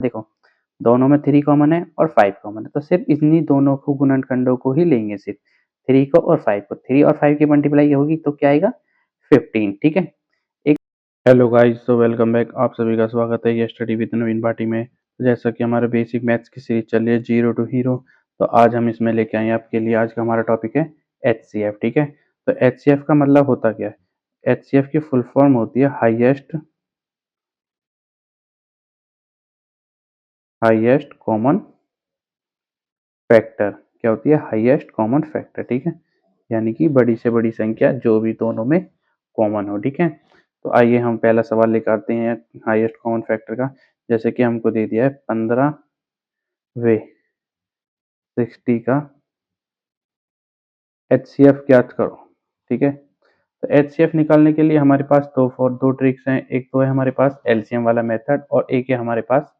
देखो दोनों में 3 कॉमन है और 5 कॉमन है, तो सिर्फ इन्हीं दोनों को गुणनखंडों को ही लेंगे, सिर्फ 3 को और 5 को। 3 और 5 की मल्टीप्लाई होगी तो क्या आएगा 15, ठीक है। एक हेलो गाइस, तो वेलकम बैक, आप सभी का स्वागत है ये स्टडी विद नवीन पार्टी में। जैसा कि हमारे बेसिक मैथ्स की सीरीज चल रही है जीरो टू हीरो, तो आज हम इसमें लेके आए हैं आपके लिए। आज का हमारा टॉपिक है एचसीएफ, ठीक है। तो एचसीएफ का मतलब होता क्या है? एचसीएफ की फुल फॉर्म होती है हाईएस्ट कॉमन फैक्टर। क्या होती है? हाईएस्ट कॉमन फैक्टर, ठीक है। यानी कि बड़ी से बड़ी संख्या जो भी दोनों में कॉमन हो, ठीक है। तो आइए हम पहला सवाल लेकर आते हैं हाईएस्ट कॉमन फैक्टर का। जैसे कि हमको दे दिया है 15 वे 60 का एचसीएफ ज्ञात करो, ठीक है। तो एचसीएफ निकालने के लिए हमारे पास दो ट्रिक्स हैं। एक तो है हमारे पास एलसीएम वाला मेथड और एक है हमारे पास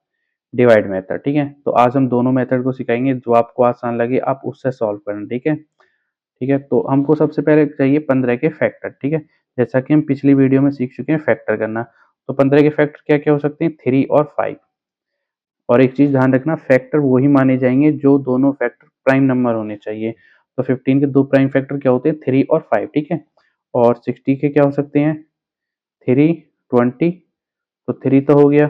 डिवाइड मेथड, ठीक है। तो आज हम दोनों मेथड को सिखाएंगे, जो आपको आसान लगे आप उससे सॉल्व करना, ठीक है। ठीक है, तो हमको सबसे पहले चाहिए 15 के फैक्टर, ठीक है। जैसा कि हम पिछली वीडियो में सीख चुके हैं फैक्टर करना। तो 15 के फैक्टर क्या क्या हो सकते हैं? 3 और 5। और एक चीज ध्यान रखना, फैक्टर वही माने जाएंगे जो दोनों फैक्टर प्राइम नंबर होने चाहिए। तो 15 के दो प्राइम फैक्टर क्या होते हैं? 3 और 5, ठीक है। और 60 के क्या हो सकते हैं? 3, 20। तो 3 तो हो गया,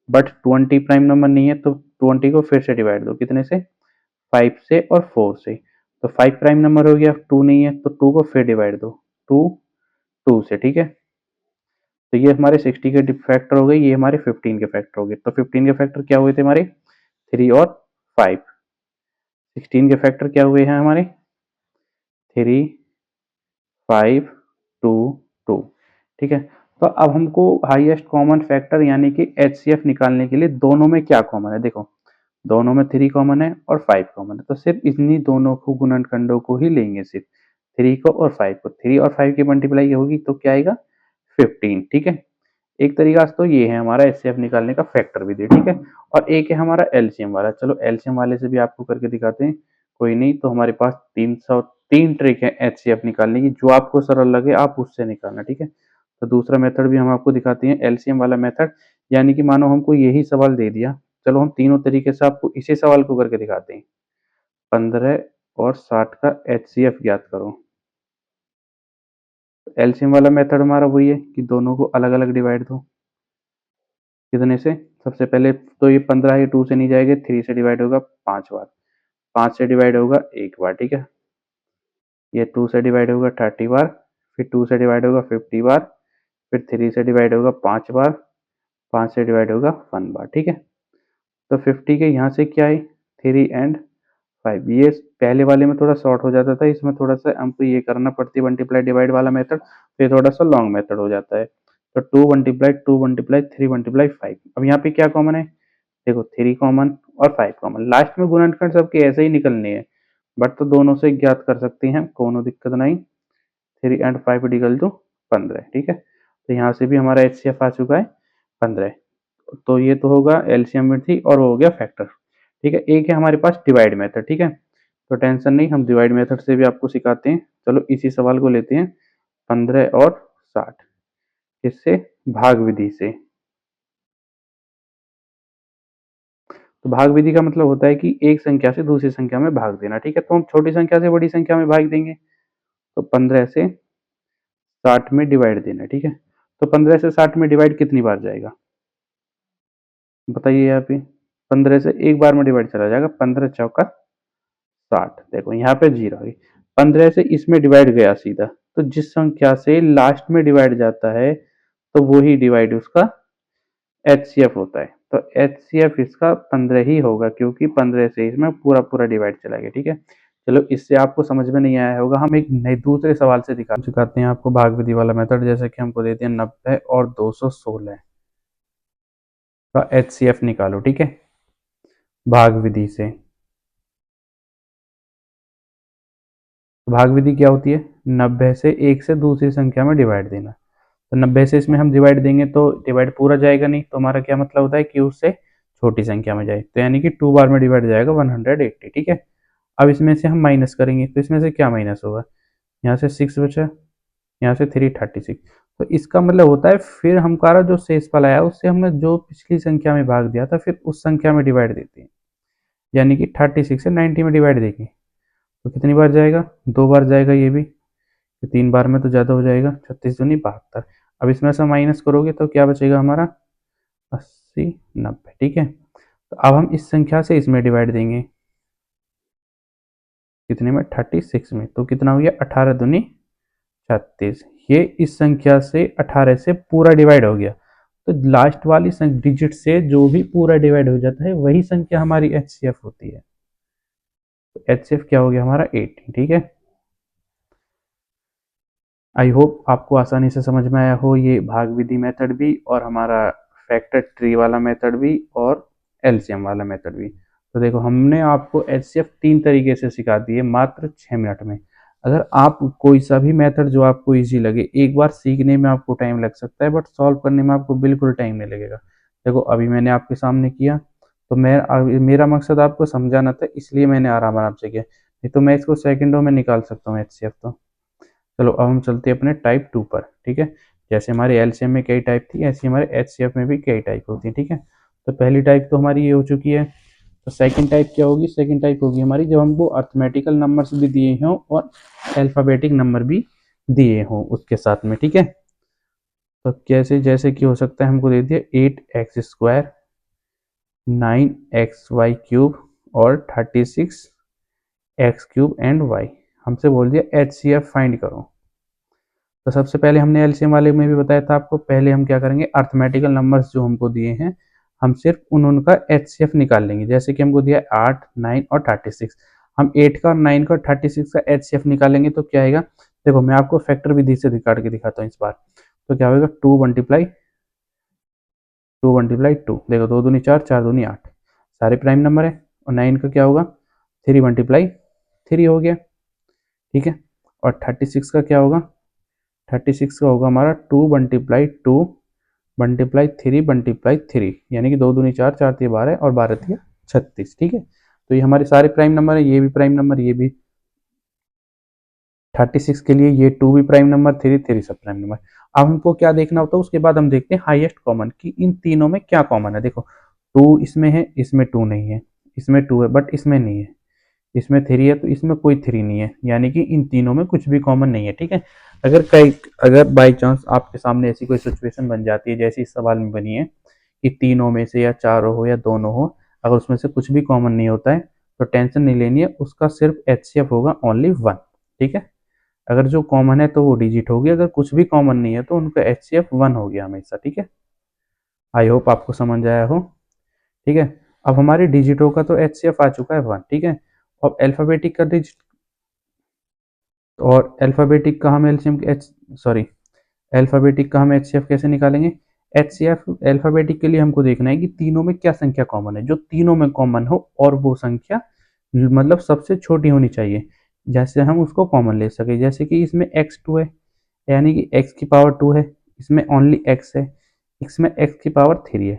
बट 20 प्राइम नंबर नहीं है, तो 20 को फिर से डिवाइड दो, कितने से? 5 से और 4 से। तो 5 प्राइम नंबर हो गया, 2 नहीं है तो 2 को फिर डिवाइड दो, 2 2 से, ठीक है। तो ये हमारे 60 के फैक्टर हो गए, ये हमारे 15 के फैक्टर हो गए। तो 15 के फैक्टर क्या हुए थे हमारे? 3 और 5। 16 के फैक्टर क्या हुए हैं हमारे? 3, 5, 2, 2, ठीक है। तो अब हमको हाईएस्ट कॉमन फैक्टर यानी कि एचसीएफ निकालने के लिए दोनों में क्या कॉमन है? देखो दोनों में 3 कॉमन है और 5 कॉमन है, तो सिर्फ इन्हीं दोनों को गुणनखंडों को ही लेंगे, सिर्फ 3 को और 5 को। 3 और 5 की मल्टीप्लाई होगी तो क्या आएगा 15, ठीक है। एक तरीका तो ये है हमारा एचसीएफ निकालने का, फैक्टर भी दे, ठीक है। और एक है हमारा एलसीएम वाला। चलो एलसीएम वाले से भी आपको करके दिखाते हैं, कोई नहीं। तो हमारे पास 303 ट्रिक है एचसीएफ निकालने की, जो आपको सरल लगे आप उससे निकालना, ठीक है। तो दूसरा मेथड भी हम आपको दिखाते हैं, एलसीएम वाला मेथड। यानी कि मानो हमको यही सवाल दे दिया, चलो हम तीनों तरीके से आपको इसी सवाल को करके दिखाते हैं। 15 और 60 का एचसीएफ ज्ञात करो। एलसीएम वाला मेथड हमारा वही है कि दोनों को अलग अलग डिवाइड दो, कितने से? सबसे पहले तो ये 15 है, 2 से नहीं जाएगा, 3 से डिवाइड होगा 5 बार, 5 से डिवाइड होगा एक बार, ठीक है। ये 2 से डिवाइड होगा 30 बार, फिर 2 से डिवाइड होगा 50 बार, फिर 3 से डिवाइड होगा 5 बार, 5 से डिवाइड होगा 1 बार, ठीक है। तो 50 के यहाँ से क्या है? 3 एंड 5। ये पहले वाले में थोड़ा शॉर्ट हो जाता था, इसमें थोड़ा सा हमको ये करना पड़ती है मल्टीप्लाई डिवाइड वाला मेथड, फिर थोड़ा सा लॉन्ग मेथड हो जाता है। तो 2 मल्टीप्लाई 3 मल्टीप्लाई 5। अब यहाँ पे क्या कॉमन है? देखो 3 कॉमन और 5 कॉमन, लास्ट में गुणनखंड सबके ऐसे ही निकलने हैं, बट तो दोनों से ज्ञात कर सकते हैं, कोनो दिक्कत नहीं। 3 एंड 5 इक्वल टू 15, ठीक है। तो यहाँ से भी हमारा एचसीएफ आ चुका है 15। तो ये तो होगा एलसीएम में थी और वो हो गया फैक्टर, ठीक है। एक है हमारे पास डिवाइड मेथड, ठीक है। तो टेंशन नहीं, हम डिवाइड मेथड से भी आपको सिखाते हैं। चलो इसी सवाल को लेते हैं, 15 और 60 किससे? भाग विधि से। तो भाग विधि का मतलब होता है कि एक संख्या से दूसरी संख्या में भाग देना, ठीक है। तो हम छोटी संख्या से बड़ी संख्या में भाग देंगे, तो 15 से 60 में डिवाइड देना, ठीक है। तो 15 से 60 में डिवाइड कितनी बार जाएगा बताइए? यहाँ पे 15 से एक बार में डिवाइड चला जाएगा, 15 चौका 60। देखो यहाँ पे जीरो है, 15 से इसमें डिवाइड गया सीधा, तो जिस संख्या से लास्ट में डिवाइड जाता है तो वही डिवाइड उसका एचसीएफ होता है। तो एचसीएफ इसका 15 ही होगा, क्योंकि 15 से इसमें पूरा पूरा डिवाइड चला गया, ठीक है। चलो इससे आपको समझ में नहीं आया होगा, हम एक नए दूसरे सवाल से दिखाते हैं आपको भाग विधि वाला मेथड। जैसे कि हमको देते हैं 90 और 216 का एचसीएफ निकालो, ठीक है, भाग विधि से। भाग विधि क्या होती है? 90 से एक से दूसरी संख्या में डिवाइड देना। तो 90 से इसमें हम डिवाइड देंगे तो डिवाइड पूरा जाएगा नहीं, तो हमारा क्या मतलब होता है कि उससे छोटी संख्या में जाए, तो यानी कि 2 बार में डिवाइड जाएगा 180, ठीक है। अब इसमें से हम माइनस करेंगे, तो इसमें से क्या माइनस होगा? यहाँ से 6 बचा, यहाँ से 3 36। तो इसका मतलब होता है फिर हमारा जो शेषफल आया उससे हमने जो पिछली संख्या में भाग दिया था फिर उस संख्या में डिवाइड देते हैं, यानी कि 36 से 90 में डिवाइड देंगे तो कितनी बार जाएगा, 2 बार जाएगा ये भी, तो 3 बार में तो ज़्यादा हो जाएगा, 36 दूनी 72। अब इसमें से माइनस करोगे तो क्या बचेगा हमारा 80 90, ठीक है। तो अब हम इस संख्या से इसमें डिवाइड देंगे, कितने में 36 में, तो कितना हो गया 18 दूनी 36। ये इस संख्या से 18 से पूरा डिवाइड हो गया, तो लास्ट वाली डिजिट से जो भी पूरा डिवाइड हो जाता है वही संख्या हमारी एचसीएफ होती है। तो एचसीएफ क्या हो गया हमारा 18, ठीक है। आई होप आपको आसानी से समझ में आया हो ये भाग विधि मेथड भी और हमारा फैक्टर ट्री वाला मेथड भी और एलसीएम वाला मेथड भी। तो देखो हमने आपको एचसीएफ 3 तरीके से सिखा दिए मात्र 6 मिनट में। अगर आप कोई सा भी मेथड जो आपको इजी लगे, एक बार सीखने में आपको टाइम लग सकता है बट सॉल्व करने में आपको बिल्कुल टाइम नहीं लगेगा। देखो अभी मैंने आपके सामने किया तो मेरा मकसद आपको समझाना था, इसलिए मैंने आराम आराम से किया, नहीं तो मैं इसको सेकंडों में निकाल सकता हूँ एचसीएफ तो। चलो अब हम चलते हैं अपने टाइप 2 पर, ठीक है। जैसे हमारे एलसीएम में कई टाइप थी ऐसे हमारे एचसीएफ में भी कई टाइप होती है, ठीक है। तो पहली टाइप तो हमारी ये हो चुकी है। तो सेकंड टाइप क्या होगी, सेकंड टाइप होगी हमारी जब हमको अर्थमेटिकल नंबर्स भी दिए हों और अल्फाबेटिक नंबर भी दिए हों उसके साथ में, ठीक है। तो कैसे, जैसे कि हो सकता है हमको दे दिया 8x² 9xy³ और 36x³ एंड y। हमसे बोल दिया एचसीएफ फाइंड करो। तो सबसे पहले हमने एलसीएम वाले में भी बताया था आपको, पहले हम क्या करेंगे अर्थमेटिकल नंबर्स जो हमको दिए हैं हम सिर्फ उनका एचसीएफ निकाल लेंगे। जैसे कि हमको दिया है 8 9 और 36, हम 8 का और 9 का और 36 का एचसीएफ निकालेंगे तो क्या आएगा। देखो मैं आपको फैक्टर विधि से काट के दिखाता हूँ इस बार। तो क्या होगा 2 × 2, देखो 2 दूनी 4 4 दूनी 8, सारे प्राइम नंबर है। और 9 का क्या होगा 3 × 3 हो गया, ठीक है। और 36 का क्या होगा, 36 का होगा हमारा 2 × 2 × 3 × 3, यानी कि 2 दूनी 4 4 तिया 12 और 12 तिया 36, ठीक है। तो ये हमारे सारे प्राइम नंबर है, ये भी प्राइम नंबर, ये भी 36 के लिए ये 2 भी प्राइम नंबर, 3 3 सब प्राइम नंबर। अब हमको क्या देखना होता है उसके बाद हम देखते हैं हाईएस्ट कॉमन कि इन तीनों में क्या कॉमन है। देखो 2 इसमें है, इसमें 2 नहीं है, इसमें 2 है बट इसमें नहीं है, इसमें 3 है तो इसमें कोई 3 नहीं है, यानी कि इन तीनों में कुछ भी कॉमन नहीं है, ठीक है। अगर बाई चांस आपके सामने ऐसी कोई सिचुएशन बन जाती है जैसे इस सवाल में बनी है कि तीनों में से या चारों हो या दोनों हो, अगर उसमें से कुछ भी कॉमन नहीं होता है तो टेंशन नहीं लेनी है, उसका सिर्फ एचसीएफ होगा ओनली 1, ठीक है। अगर जो कॉमन है तो वो डिजिट होगी, अगर कुछ भी कॉमन नहीं है तो उनका एचसीएफ 1 हो गया हमेशा, ठीक है। आई होप आपको समझ आया हो, ठीक है। अब हमारे डिजिटों का तो एचसीएफ आ चुका है 1, ठीक है। अब अल्फाबेटिक का डिजिट और अल्फाबेटिक का हम एलसीएम एच सॉरी अल्फाबेटिक का हम एचसीएफ कैसे निकालेंगे। एचसीएफ अल्फाबेटिक के लिए हमको देखना है कि तीनों में क्या संख्या कॉमन है, जो तीनों में कॉमन हो और वो संख्या मतलब सबसे छोटी होनी चाहिए, जैसे हम उसको कॉमन ले सके। जैसे कि इसमें x2 है, यानी कि x की पावर 2 है, इसमें ओनली x है, इसमें x की पावर 3 है।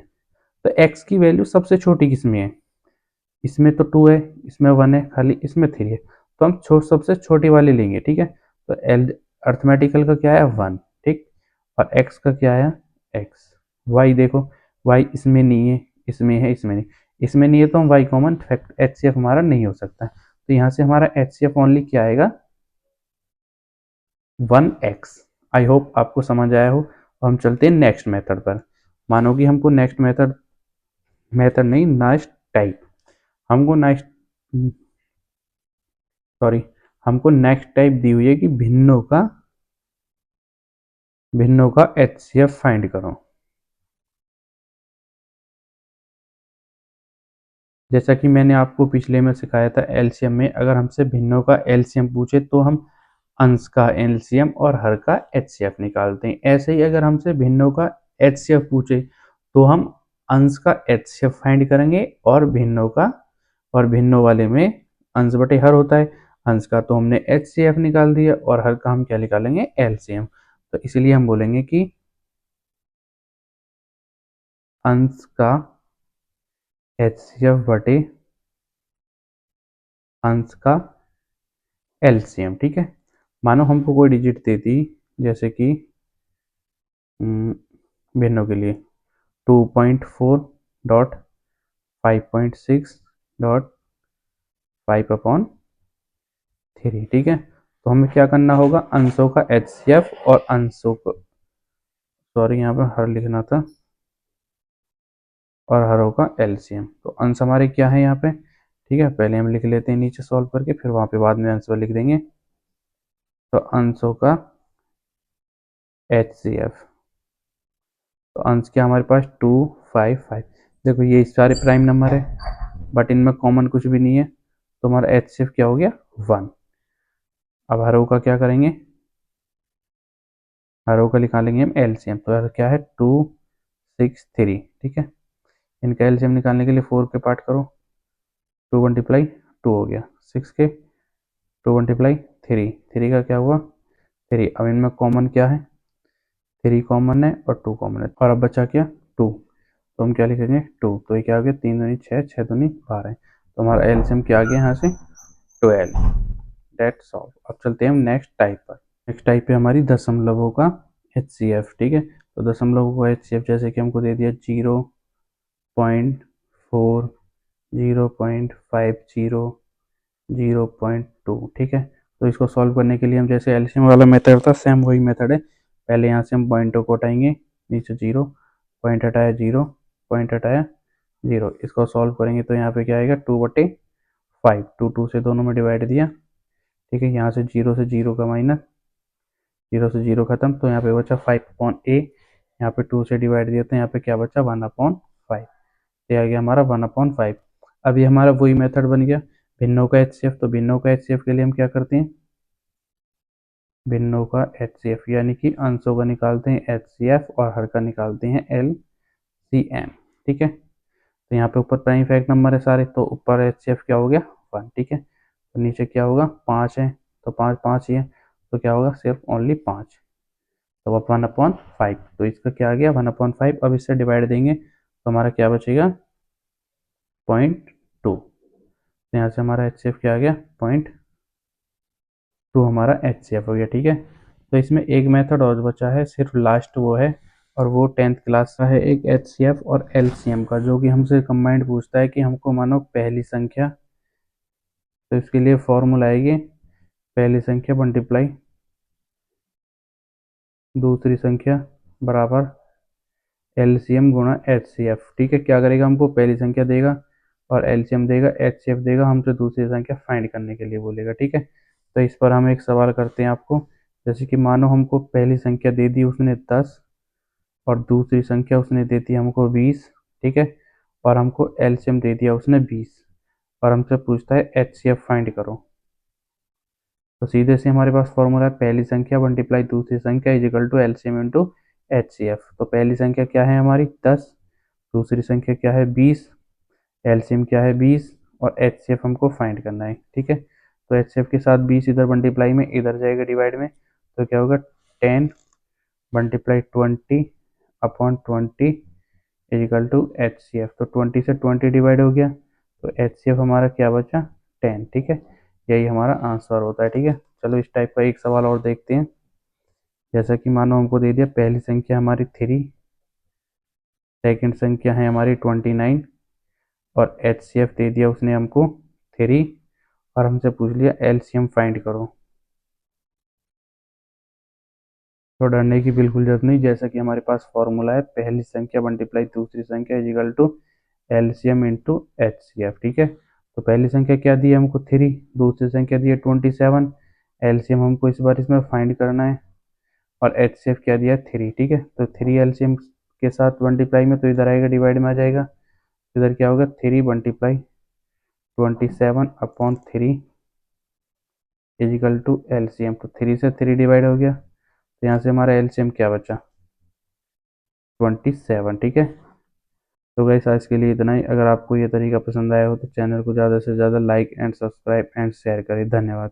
तो x की वैल्यू सबसे छोटी किसमें है, इसमें तो 2 है, इसमें 1 है, खाली इसमें 3 है, तो हम सबसे छोटी वाली लेंगे, ठीक है। तो एल अर्थमेटिकल का क्या है 1, ठीक। और x का क्या है x। y देखो y इसमें नहीं है, इसमें है, इसमें नहीं, इसमें नहीं है तो हम y कॉमन फैक्ट एचसीएफ हमारा नहीं हो सकता। तो यहाँ से हमारा एचसीएफ ओनली क्या आएगा 1x। आई होप आपको समझ आया हो। और हम चलते हैं नेक्स्ट मेथड पर। मानो कि हमको नेक्स्ट मेथड मेथड नहीं नेक्स्ट टाइप, हमको नेक्स्ट सॉरी हमको नेक्स्ट टाइप दी हुई है कि भिन्नों का एचसीएफ फाइंड करो। जैसा कि मैंने आपको पिछले में सिखाया था एलसीएम में, अगर हमसे भिन्नों का एलसीएम पूछे तो हम अंश का एलसीएम और हर का एचसीएफ निकालते हैं। ऐसे ही अगर हमसे भिन्नों का एचसीएफ पूछे तो हम अंश का एचसीएफ फाइंड करेंगे और भिन्नों वाले में अंश बटे हर होता है, अंश का तो हमने एचसीएफ निकाल दिया और हर का हम क्या निकालेंगे एलसीएम। तो इसलिए हम बोलेंगे कि अंश का एचसीएफ बटे अंश का एलसीएम, ठीक है। मानो हमको कोई डिजिट दे दी, जैसे कि भिन्नों के लिए 2.4.5.6.5/3, ठीक है। तो हमें क्या करना होगा, अंशों का एचसीएफ और अंशों को, सॉरी यहाँ पर हर लिखना था, और हरों का एलसीएम। तो अंश हमारे क्या है यहाँ पे, ठीक है, पहले हम लिख लेते हैं नीचे सॉल्व करके, फिर वहां पे बाद में आंसर लिख देंगे। तो अंशों का एचसीएफ, तो अंश क्या हमारे पास 255। देखो ये सारे प्राइम नंबर है, बट इनमें कॉमन कुछ भी नहीं है, तो हमारा एचसीएफ क्या हो गया, 1। अब हरों का क्या करेंगे, हरों का निकालेंगे हम एलसीएम। तो हर क्या है 263, ठीक है। इनका एलसीएम निकालने के लिए 4 के पार्ट करो, 2 × 2 हो गया, 6 के 2 × 3, 3 का क्या हुआ 3। अब इनमें कॉमन क्या है, 3 कॉमन है और 2 कॉमन है, और अब बचा क्या 2। तो हम क्या लिखेंगे 2, तो ये क्या हो गया 3 दूनी 6, 6 दूनी 12। तो हमारा एलसीएम क्या आ गया यहाँ से 12। That's all. अब चलते हैं हम नेक्स्ट टाइप पर। नेक्स्ट टाइप है हमारी दशमलवों का एचसीएफ, ठीक है। तो दशमलवों का एचसीएफ जैसे कि हमको दे दिया 0.4, 0.50, 0.2, ठीक है। तो इसको सॉल्व करने के लिए हम जैसे एलसीएम वाला मेथड था, सेम वही मेथड है। पहले यहाँ से हम पॉइंटों को हटाएंगे, नीचे 0, पॉइंट हटाया 0, पॉइंट हटाया 0। इसको सॉल्व करेंगे तो यहाँ पे क्या आएगा 2/5, 2 से दोनों में डिवाइड दिया, ठीक है। यहाँ से 0 से 0 का माइनस, 0 से 0 खत्म, तो यहाँ पे बचा 5/a। यहाँ पे 2 से डिवाइड दिया तो यहाँ पे क्या बचा 1/5, ये आ गया हमारा 1/5। अब ये हमारा वही मेथड बन गया भिन्नों का एचसीएफ। तो भिन्नों का एचसीएफ के लिए हम क्या करते हैं, भिन्नों का एचसीएफ यानी कि अंशों का निकालते हैं एचसीएफ और हर का निकालते हैं एलसीएम, ठीक है। तो यहाँ पे ऊपर प्राइम फैक्ट नंबर है सारे, तो ऊपर एचसीएफ क्या हो गया 1, ठीक है। तो नीचे क्या होगा 5 है, तो 5 5 ही है, तो क्या होगा सिर्फ ओनली 5। तो अब 1/5, तो इसका क्या आ गया 1/5। अब इससे डिवाइड देंगे तो हमारा क्या बचेगा 0.2। तो यहाँ से हमारा एचसीएफ क्या आ गया 0.2, हमारा एचसीएफ हो गया, ठीक है। तो इसमें एक मेथड और बचा है, सिर्फ लास्ट वो है, और वो 10th क्लास का है, एक एचसीएफ और एलसीएम का, जो कि हमसे कंबाइंड पूछता है कि हमको मानो पहली संख्या, तो इसके लिए फॉर्मूला आएगी पहली संख्या मल्टीप्लाई दूसरी संख्या बराबर एलसीएम गुणा एचसीएफ, ठीक है। क्या करेगा, हमको पहली संख्या देगा और एलसीएम देगा, एचसीएफ देगा, हमसे दूसरी संख्या फाइंड करने के लिए बोलेगा, ठीक है। तो इस पर हम एक सवाल करते हैं आपको, जैसे कि मानो हमको पहली संख्या दे दी उसने 10 और दूसरी संख्या उसने दे दी हमको 20, ठीक है, और हमको एलसीएम दे दिया उसने 20, और हमसे पूछता है एचसीएफ फाइंड करो। तो सीधे से हमारे पास फॉर्मूला है पहली संख्या मल्टीप्लाई दूसरी संख्या is equal to LCM into HCF. तो पहली संख्या क्या है हमारी 10, दूसरी संख्या क्या है 20, एलसीएम क्या है 20, और एचसीएफ हमको फाइंड करना है, ठीक है। तो एचसीएफ के साथ 20 इधर मल्टीप्लाई में, इधर जाएगा डिवाइड में, तो क्या होगा 10 multiply 20/20 is equal to HCF. तो 20 से 20 डिवाइड हो गया, तो एचसीएफ हमारा क्या बचा 10, ठीक है। यही हमारा आंसर होता है, ठीक है। चलो इस टाइप का एक सवाल और देखते हैं, जैसा कि मानो हमको दे दिया पहली संख्या हमारी 3, सेकंड संख्या है हमारी 29, और एचसीएफ दे दिया उसने हमको 3, और हमसे पूछ लिया एलसीएम फाइंड करो। तो डरने की बिल्कुल जरूरत नहीं, जैसा कि हमारे पास फॉर्मूला है पहली संख्या मल्टीप्लाई दूसरी संख्या is equal to LCM into HCF, ठीक है। तो पहली संख्या क्या दी है हमको 3, दूसरी संख्या दी है 27, एलसीएम हमको इस बार इसमें फाइंड करना है, और एचसीएफ क्या दिया है 3, ठीक है। तो 3 एलसीएम के साथ मल्टीप्लाई में, तो इधर आएगा डिवाइड में आ जाएगा, इधर क्या होगा 3 मल्टीप्लाई 27/3 इजिकल टू एलसीएम। तो 3 से 3 डिवाइड हो गया, तो यहाँ से हमारा एलसीएम क्या बचा 27, ठीक है। तो गाइस आज के लिए इतना ही। अगर आपको ये तरीका पसंद आया हो तो चैनल को ज़्यादा से ज़्यादा like and subscribe and share करें। धन्यवाद।